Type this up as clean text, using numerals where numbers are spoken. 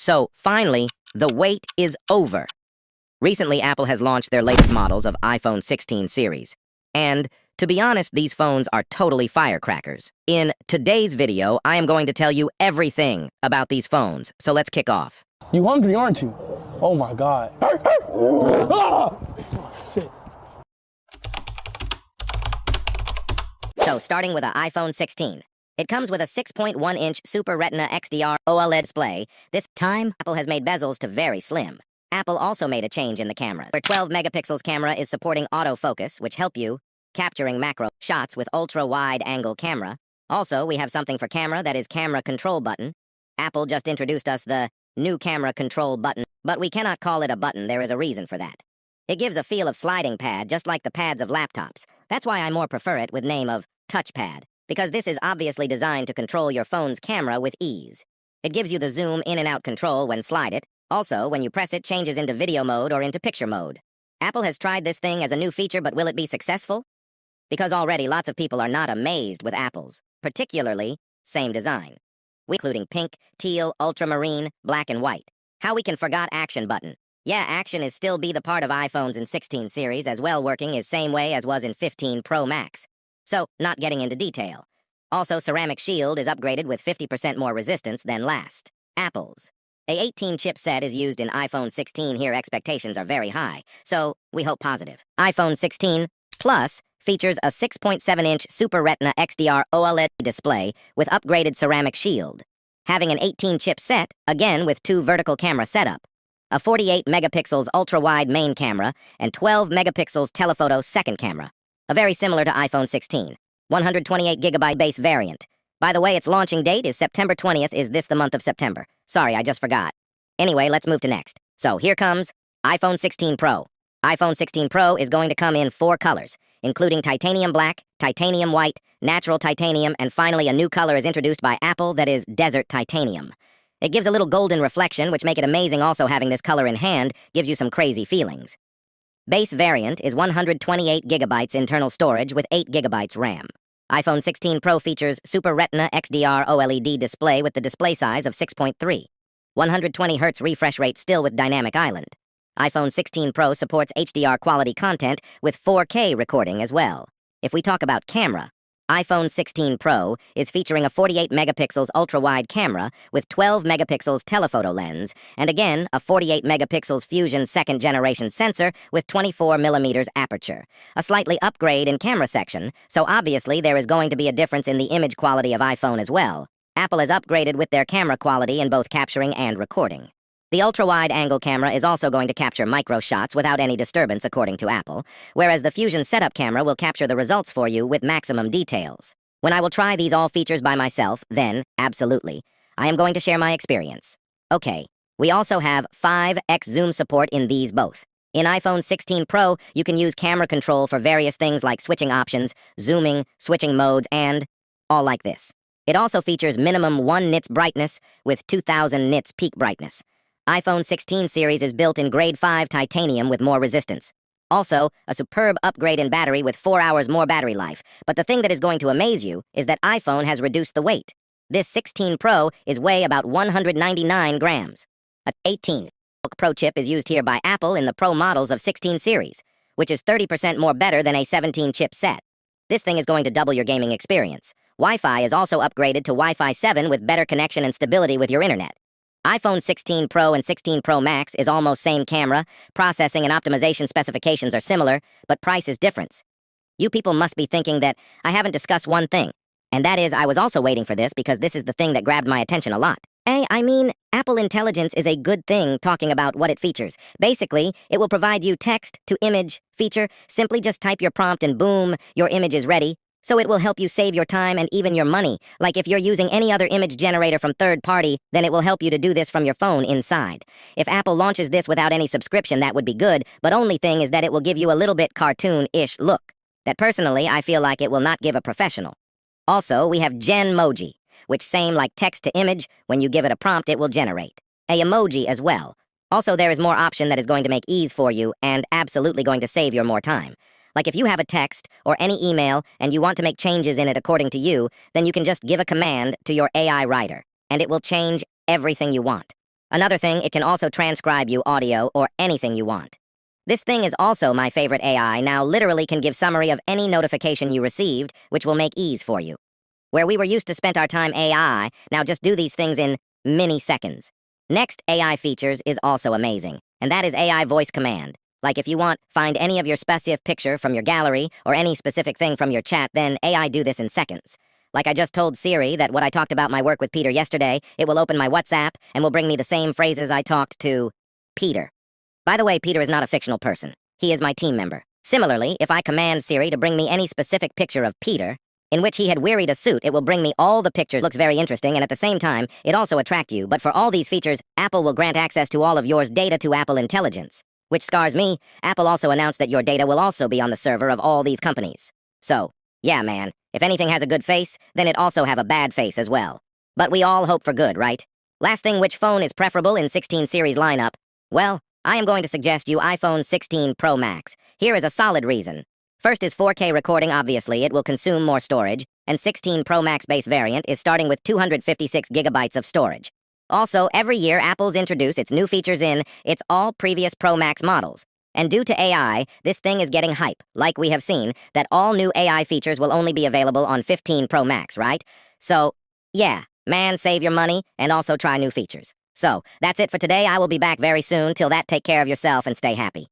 So, finally, the wait is over. Recently, Apple has launched their latest models of iPhone 16 series. And, to be honest, these phones are totally firecrackers. In today's video, I am going to tell you everything about these phones, so let's kick off. You hungry, aren't you? Oh my God. Shit. So, starting with the iPhone 16. It comes with a 6.1-inch Super Retina XDR OLED display. This time, Apple has made bezels to very slim. Apple also made a change in the camera. Their 12-megapixels camera is supporting autofocus, which help you capturing macro shots with ultra-wide angle camera. Also, we have something for camera that is camera control button. Apple just introduced us the new camera control button, but we cannot call it a button. There is a reason for that. It gives a feel of sliding pad, just like the pads of laptops. That's why I more prefer it with name of touchpad, because this is obviously designed to control your phone's camera with ease. It gives you the zoom in and out control when slide it. Also, when you press it, changes into video mode or into picture mode. Apple has tried this thing as a new feature, but will it be successful? Because already lots of people are not amazed with Apple's, particularly same design, including pink, teal, ultramarine, black, and white. How we can forgot action button. Yeah, action is still be the part of iPhones in 16 series as well, working is same way as was in 15 Pro Max. So, not getting into detail. Also, ceramic shield is upgraded with 50% more resistance than last. Apple's. A 18-chip set is used in iPhone 16 here. Expectations are very high, so we hope positive. iPhone 16 Plus features a 6.7-inch Super Retina XDR OLED display with upgraded ceramic shield. Having an 18-chip set, again with 2 vertical camera setup. A 48-megapixels ultra-wide main camera and 12-megapixels telephoto second camera. A very similar to iPhone 16. 128GB base variant. By the way, its launching date is September 20th. Is this the month of September? Sorry, I just forgot. Anyway, let's move to next. So here comes iPhone 16 Pro. iPhone 16 Pro is going to come in 4 colors, including titanium black, titanium white, natural titanium, and finally a new color is introduced by Apple that is desert titanium. It gives a little golden reflection, which make it amazing. Also, having this color in hand gives you some crazy feelings. Base variant is 128GB internal storage with 8GB RAM. iPhone 16 Pro features Super Retina XDR OLED display with the display size of 6.3. 120Hz refresh rate still with Dynamic Island. iPhone 16 Pro supports HDR quality content with 4K recording as well. If we talk about camera, iPhone 16 Pro is featuring a 48-megapixels ultra-wide camera with 12-megapixels telephoto lens, and again, a 48-megapixels Fusion second-generation sensor with 24mm aperture. A slightly upgrade in camera section, so obviously there is going to be a difference in the image quality of iPhone as well. Apple has upgraded with their camera quality in both capturing and recording. The ultra-wide angle camera is also going to capture micro shots without any disturbance according to Apple, whereas the Fusion setup camera will capture the results for you with maximum details. When I will try these all features by myself, then, absolutely, I am going to share my experience. Okay, we also have 5x zoom support in these both. In iPhone 16 Pro, you can use camera control for various things like switching options, zooming, switching modes, and all like this. It also features minimum 1 nits brightness with 2000 nits peak brightness. iPhone 16 series is built in grade 5 titanium with more resistance. Also, a superb upgrade in battery with 4 hours more battery life. But the thing that is going to amaze you is that iPhone has reduced the weight. This 16 Pro is weigh about 199 grams. A 18 Pro chip is used here by Apple in the Pro models of 16 series, which is 30% more better than a 17 chip set. This thing is going to double your gaming experience. Wi-Fi is also upgraded to Wi-Fi 7 with better connection and stability with your internet. iPhone 16 Pro and 16 Pro Max is almost same camera, processing and optimization specifications are similar, but price is different. You people must be thinking that I haven't discussed one thing, and that is I was also waiting for this because this is the thing that grabbed my attention a lot. I mean, Apple Intelligence is a good thing talking about what it features. Basically, it will provide you text-to-image feature. Simply just type your prompt and boom, your image is ready. So it will help you save your time and even your money. Like if you're using any other image generator from third party, then it will help you to do this from your phone inside. If Apple launches this without any subscription, that would be good, but only thing is that it will give you a little bit cartoon-ish look. That personally, I feel like it will not give a professional. Also, we have Genmoji, which same like text to image, when you give it a prompt, it will generate. A emoji as well. Also, there is more option that is going to make ease for you and absolutely going to save your more time. Like if you have a text or any email and you want to make changes in it according to you, then you can just give a command to your AI writer, and it will change everything you want. Another thing, it can also transcribe you audio or anything you want. This thing is also my favorite AI, now literally can give summary of any notification you received, which will make ease for you. Where we were used to spend our time AI, now just do these things in milliseconds. Next AI features is also amazing, and that is AI voice command. Like if you want, find any of your specific picture from your gallery or any specific thing from your chat, then AI do this in seconds. Like I just told Siri that what I talked about my work with Peter yesterday, it will open my WhatsApp and will bring me the same phrases I talked to Peter. By the way, Peter is not a fictional person. He is my team member. Similarly, if I command Siri to bring me any specific picture of Peter, in which he had wearied a suit, it will bring me all the pictures. Looks very interesting, and at the same time, it also attract you. But for all these features, Apple will grant access to all of yours data to Apple Intelligence. Which scars me, Apple also announced that your data will also be on the server of all these companies. So, yeah man, if anything has a good face, then it also have a bad face as well. But we all hope for good, right? Last thing, which phone is preferable in 16 series lineup? Well, I am going to suggest you iPhone 16 Pro Max. Here is a solid reason. First is 4K recording, obviously it will consume more storage, and 16 Pro Max base variant is starting with 256 gigabytes of storage. Also, every year Apple's introduce its new features in its all previous Pro Max models. And due to AI, this thing is getting hype, like we have seen, that all new AI features will only be available on 15 Pro Max, right? So, yeah, man, save your money and also try new features. So, that's it for today. I will be back very soon. Till that, take care of yourself and stay happy.